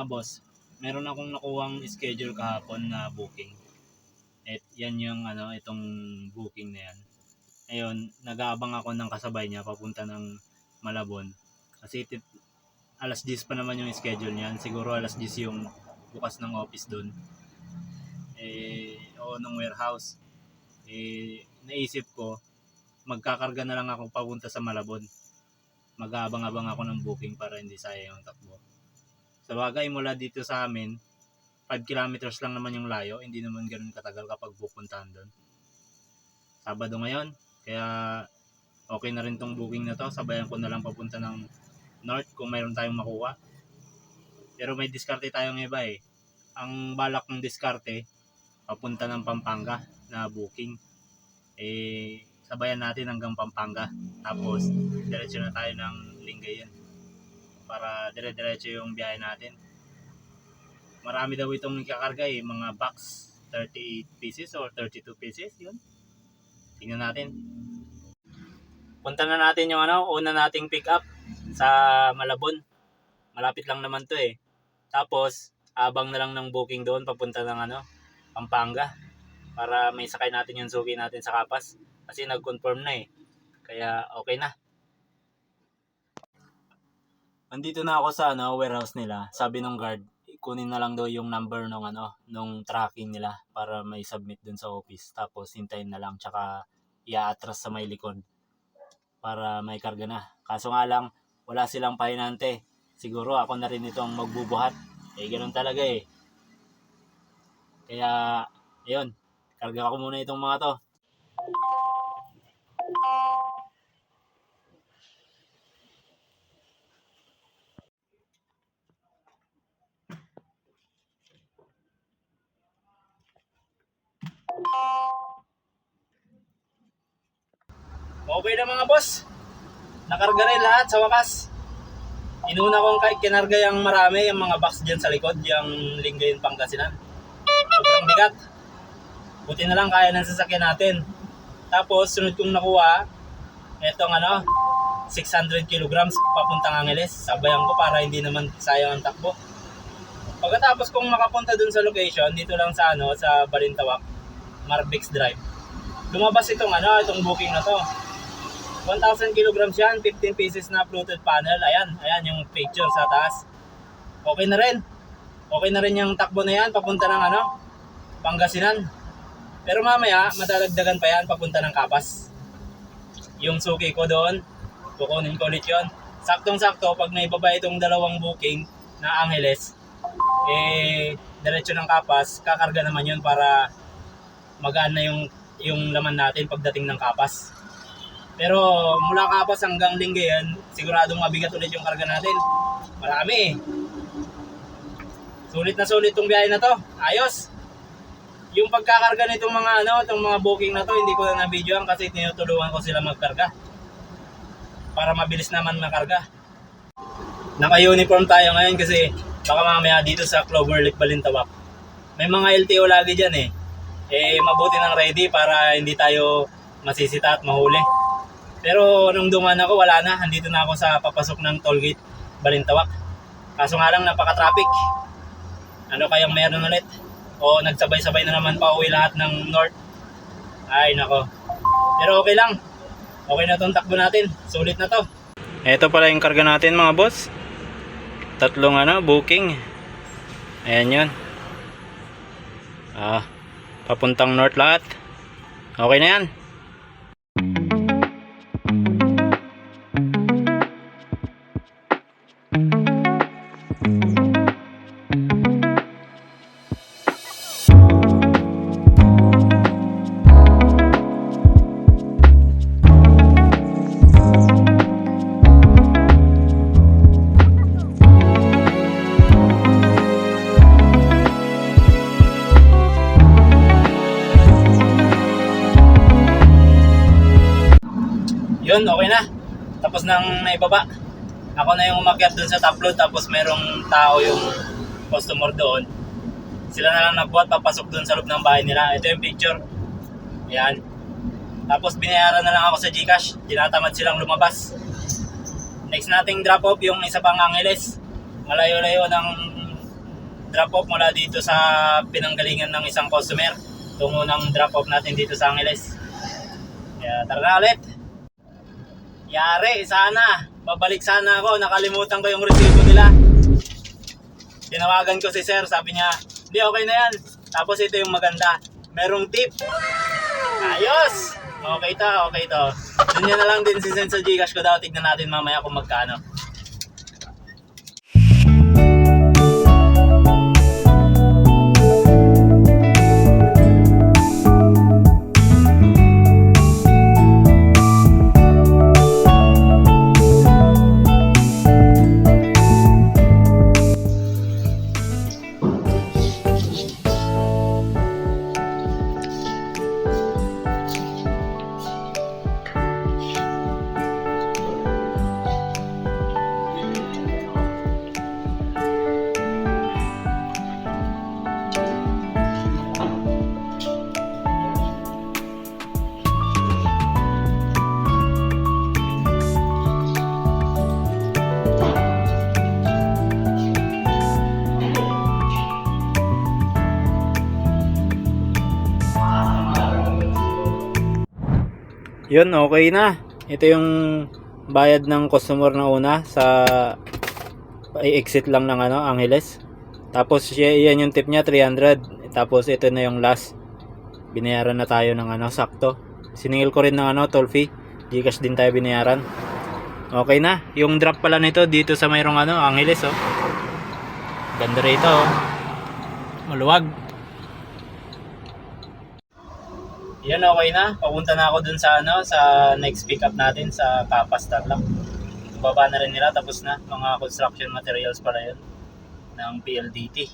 mga boss, meron akong nakuhang schedule kahapon na booking. Yan yung itong booking na yan. Ayun, nag-aabang ako ng kasabay niya papunta ng Malabon. Kasi alas 10 pa naman yung schedule niyan. Siguro alas 10 yung bukas ng office doon. O ng warehouse. Naisip ko, magkakarga na lang ako papunta sa Malabon. Mag-aabang-abang ako ng booking para hindi sayang yung takbo. Sa bagay, mula dito sa amin, 5 kilometers lang naman yung layo. Hindi naman ganoon katagal kapag pupuntahan doon. Sabado ngayon, kaya okay na rin tong booking na to. Sabayan ko na lang papunta ng North kung mayroon tayong makuha. Pero may diskarte tayong iba eh. Ang balak ng diskarte, papunta ng Pampanga na booking. Sabayan natin hanggang Pampanga. Tapos, diretso na tayo ng Lingayen. Para dire-diretso yung biyahe natin. Marami daw itong ikakarga eh. Mga box, 38 pieces or 32 pieces. Yun. Tingnan natin. Punta na natin yung una nating pick up sa Malabon. Malapit lang naman to eh. Tapos, abang na lang ng booking doon papunta ng Pampanga. Para may sakay natin yung suki natin sa Kapas. Kasi nag-confirm na eh. Kaya okay na. Andito na ako sa warehouse nila. Sabi ng guard, kunin na lang daw yung number nung tracking nila para may submit dun sa office. Tapos hintayin na lang tsaka i-atras sa may likod para may karga na. Kaso nga lang, wala silang pahinante. Siguro ako na rin itong magbubuhat. Ganun talaga eh. Kaya, ayun. Karga ko muna itong mga to. Okay na mga boss. Nakarga rin lahat sa wakas. Inuna kong kinarga yung marami, yung mga box dyan sa likod, yung Lingayen Pangasinan. Sobrang bigat. Buti na lang kaya ng sasakyan natin. Tapos sunod kong nakuha, etong 600 kilograms papuntang Angeles. Sabayan ko para hindi naman sayang ang takbo. Pagkatapos kong makapunta dun sa location, dito lang sa sa Balintawak, Marbex Drive. Lumabas itong booking na to. 1,000 kilograms yan, 15 pieces na fluted panel. Ayan yung picture sa taas. Okay na rin. Okay na rin yung takbo na yan papunta ng Pangasinan. Pero mamaya, madadagdagan pa yan papunta ng Kapas. Yung suki ko doon, kukunin ko ulit yun. Saktong-sakto, pag naibaba itong dalawang booking na Angeles, diretso ng Kapas, kakarga naman yun para magaan na yung laman natin pagdating ng Kapas. Pero mula Kapas hanggang Lingayen, siguradong mabigat ulit yung karga natin. Marami eh. Sulit na sulit tong biyahe na to. Ayos. Yung pagkakarga nitong mga itong mga booking na to, hindi ko na na-videoan kasi tinutulungan ko sila magkarga. Para mabilis naman makarga. Naka-uniform tayo ngayon kasi baka mamaya dito sa Cloverleaf Balintawak. May mga LTO lagi dyan eh. Mabuti nang ready para hindi tayo masisita at mahuli. Pero nung dumaan ako, wala na. Andito na ako sa papasok ng tollgate Balintawak. Kaso nga lang, napaka-traffic. Ano kayang meron ulit? O nagsabay-sabay na naman pa uwi lahat ng North. Ay nako. Pero okay lang. Okay na itong takbo natin. Sulit na to. Ito pala yung karga natin mga boss. 3 booking. Ayan yun. Papuntang North lahat. Okay na yan. Yun, okay na. Tapos nang naibaba. Ako na yung umakyat dun sa top load, tapos merong tao yung customer doon. Sila na lang nagbuhat, papasok dun sa loob ng bahay nila. Ito yung picture. Yan. Tapos binayaran na lang ako sa GCash. Tinatamad silang lumabas. Next nating drop off yung isa pang Angeles. Malayo-layo ng drop off mula dito sa pinanggalingan ng isang customer. Tungo ng drop off natin dito sa Angeles. Kaya tara na ulit. Yari, sana. Babalik sana ako. Nakalimutan ko yung resibo nila. Tinawagan ko si sir. Sabi niya, hindi, okay na yan. Tapos ito yung maganda. Merong tip. Ayos! Okay to, okay to. Doon niya na lang din sisend sa Gcash ko daw. Tignan natin mamaya kung magkano. Yun, okay na. Ito yung bayad ng customer na una sa i-exit lang ng Angeles. Tapos yan yung tip niya, 300. Tapos ito na yung last. Binayaran na tayo ng sakto. Siningil ko rin ng toll fee. Gcash din tayo binayaran. Okay na. Yung drop pala nito dito sa mayroong Angeles, oh. Ganda rito, oh. Maluwag. Yan, okay na. Papunta na ako dun sa sa next pick up natin sa Kapas Tarlac. Baba na rin nila, tapos na. Mga construction materials pala yun ng PLDT.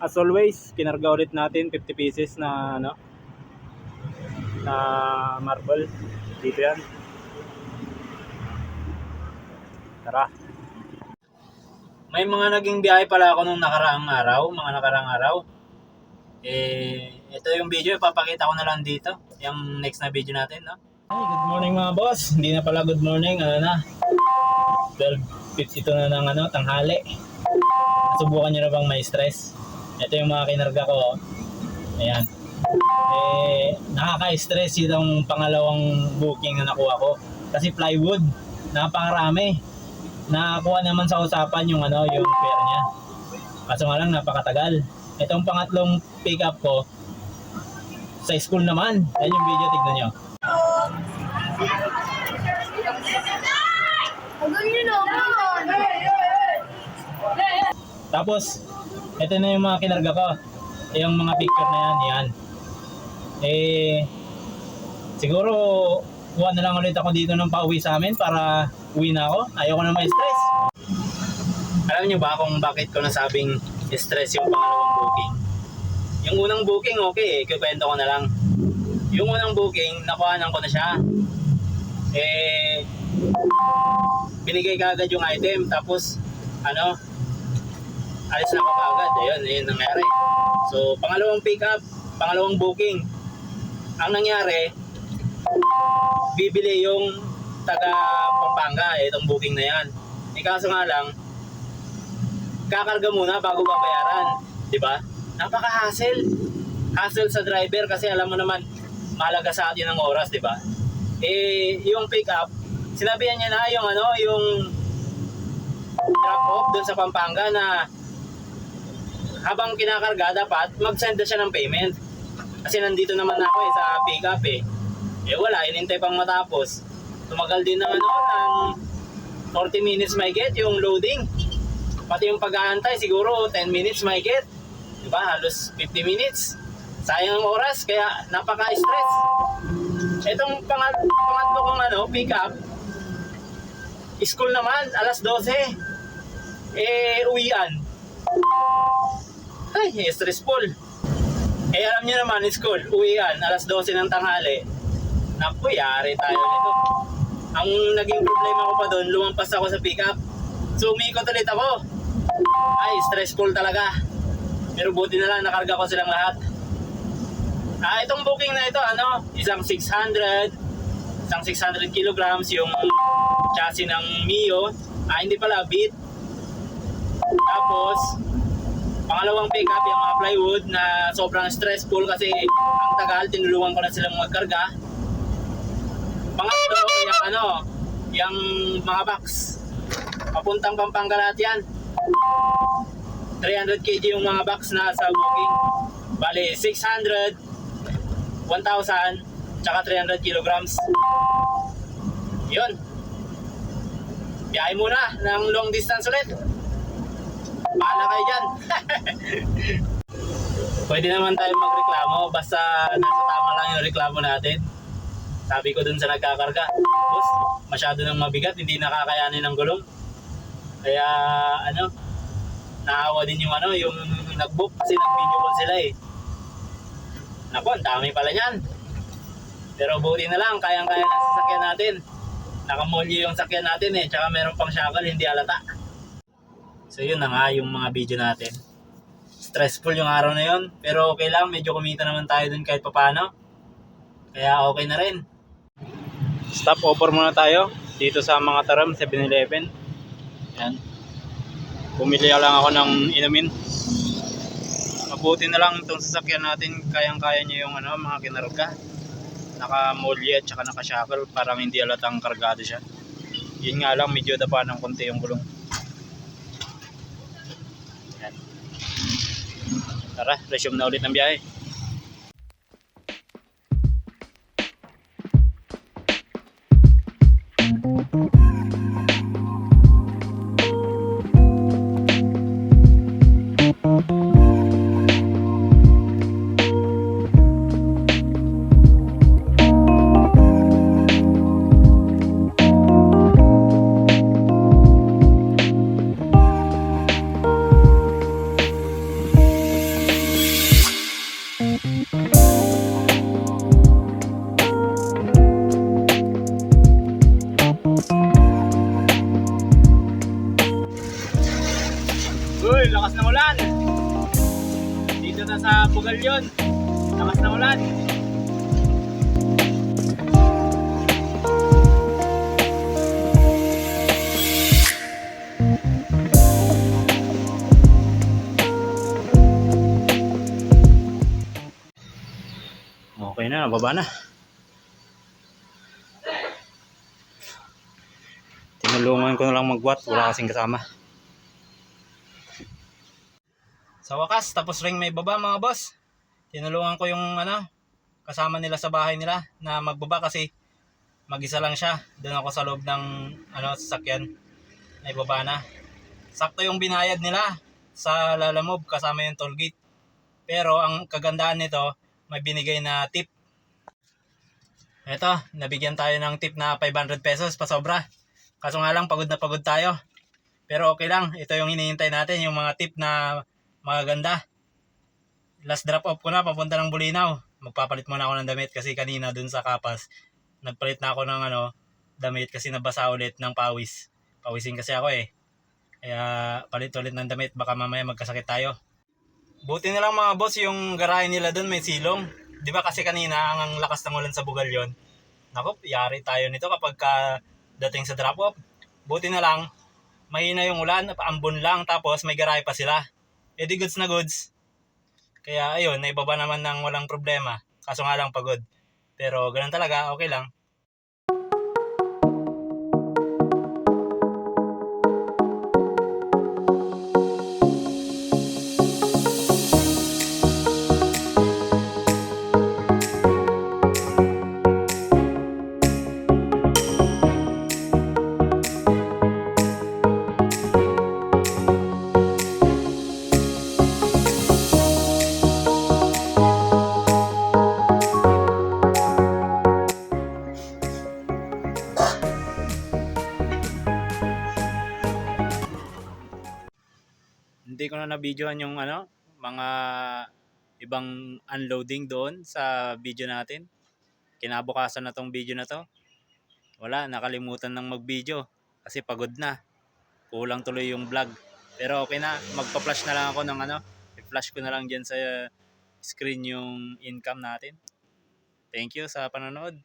As always, kinarga ulit natin 50 pieces na na marble. Dito yan. Tara. May mga naging biyahe pala ako nung nakaraang araw. Ito yung video, ipapakita ko na lang dito. Yung next na video natin, no? Hey, good morning mga boss. Hindi na pala good morning, 12:52 na ng tanghali. Subukan nyo na bang may stress? Ito yung mga kinarga ko. Ayan. Nakaka-stress yung pangalawang booking na nakuha ko. Kasi plywood, napakarami. Nakakuha naman sa usapan yung yung fare niya. Kaso nga lang napakatagal. Itong pangatlong pick up ko sa school naman. Ayan yung video, tignan nyo. Tapos ito na yung mga kinarga ko. Yung mga picture na yan. Siguro kuha na lang ulit ako dito ng pauwi sa amin para uwi na ako. Ayoko na may stress. Alam niyo ba kung bakit ko nasabing stress yung pangalawang booking? Yung unang booking, okay, ikikwento ko na lang. Yung unang booking, nakuhanan ko na siya. Binigay ka agad yung item, tapos alis na ako agad. Ayun nangyari. So, pangalawang pick up, pangalawang booking. Ang nangyari, bibili yung taga Pampanga, itong booking na yan. Kaso nga lang, kakarga muna bago babayaran. Diba? Napaka-hassle. Hassle sa driver kasi alam mo naman, mahalaga sa atin ang oras, diba? Yung pick up, sinabihan niya na yung drop off dun sa Pampanga na habang kinakarga, dapat mag-send na siya ng payment. Kasi nandito naman ako sa pick up wala, inintay pang matapos. Tumagal din ng ng 40 minutes may get yung loading. Pati yung pag-aantay, siguro 10 minutes may get. Diba? Halos 50 minutes. Sayang ang oras, kaya napaka-stress. Itong pangatlo kong pick up, School naman, alas 12. Uwian. Ay, stressful. Alam niyo naman, school, uwian, alas 12 ng tanghali. Naku, yari tayo nito. Ang naging problema ko pa doon, lumampas ako sa pickup. So, umikot ulit ako. Ay, stressful talaga. Pero buti na lang, nakarga ko silang lahat. Itong booking na ito, isang 600 kilograms yung chassis ng Mio. Hindi pala, Beat. Tapos, pangalawang pickup yung mga plywood na sobrang stressful kasi ang tagal, tinulungan ko na silang magkarga. Pangatlo, yung mga box. Papuntang Pampanga lahat yan. 300 kg yung mga box na sa booking. Bali, 600, 1,000, tsaka 300 kilograms. Yun. Biyahe muna ng long distance ulit. Bahala kayo dyan. Pwede naman tayo magreklamo basta nasa tama lang yung reklamo natin. Sabi ko dun sa nagkakarga, boss, masyado nang mabigat, hindi nakakayanin ng gulong. Kaya naawa din yung yung nag-book kasi nag-video call sila eh. Naku, ang dami pala niyan. Pero buti na lang, kayang-kaya ng sasakyan natin. Nakamolyo yung sakyan natin eh, tsaka meron pang shackle, hindi halata. So yun na nga yung mga video natin. Stressful yung araw na yun, pero okay lang, medyo kumita naman tayo dun kahit papano. Kaya okay na rin. Stop over muna tayo dito sa mga Taram 7-Eleven. Yan. Bumili lang ako ng inumin. Mabuti na lang itong sasakyan natin, kayang-kaya niya yung mga kinarga. Naka-molly at saka naka-shackle, parang hindi halatang kargado siya. Yun nga lang, medyo dapa ng konti yung gulong. Yan. Tara, resume na ulit ng biyahe. Uy, lakas ng ulan. Dito na sa Bugal yun. Lakas ng ulan. Okay na, baba na. Tinulungan ko na lang magbuhat, wala kasing kasama. Sa wakas, tapos ring may baba mga boss. Tinulungan ko yung kasama nila sa bahay nila na magbaba kasi mag-isa lang siya. Doon ako sa loob ng sasakyan. May baba na. Sakto yung binayad nila sa Lalamove kasama yung toll gate. Pero ang kagandahan nito, may binigay na tip. Eto, nabigyan tayo ng tip na 500 pesos pa sobra. Kaso nga lang, pagod na pagod tayo. Pero okay lang, ito yung hinihintay natin, yung mga tip na magaganda. Last drop off ko na, papunta ng Bulinaw. Magpapalit muna ako ng damit kasi kanina dun sa Kapas, nagpalit na ako ng damit kasi nabasa ulit ng pawis. Pawisin kasi ako eh. Kaya palit ulit ng damit, baka mamaya magkasakit tayo. Buti na lang mga boss, yung garahe nila dun may silong. Di ba kasi kanina ang lakas ng ulan sa Bugal yon. Naku, yari tayo nito kapag dating sa drop off. Buti na lang, mahina yung ulan, ambon lang, tapos may garahe pa sila. Eh di goods na goods. Kaya ayun, naibaba naman ng walang problema. Kaso nga lang pagod. Pero ganun talaga, okay lang. hindi ko na na-videohan yung mga ibang unloading doon sa video natin. Kinabukasan na tong video na to. Wala, nakalimutan ng mag-video kasi pagod na. Kulang tuloy yung vlog. Pero okay na, magpa-flash na lang ako ng i-flash ko na lang diyan sa screen yung income natin. Thank you sa panonood.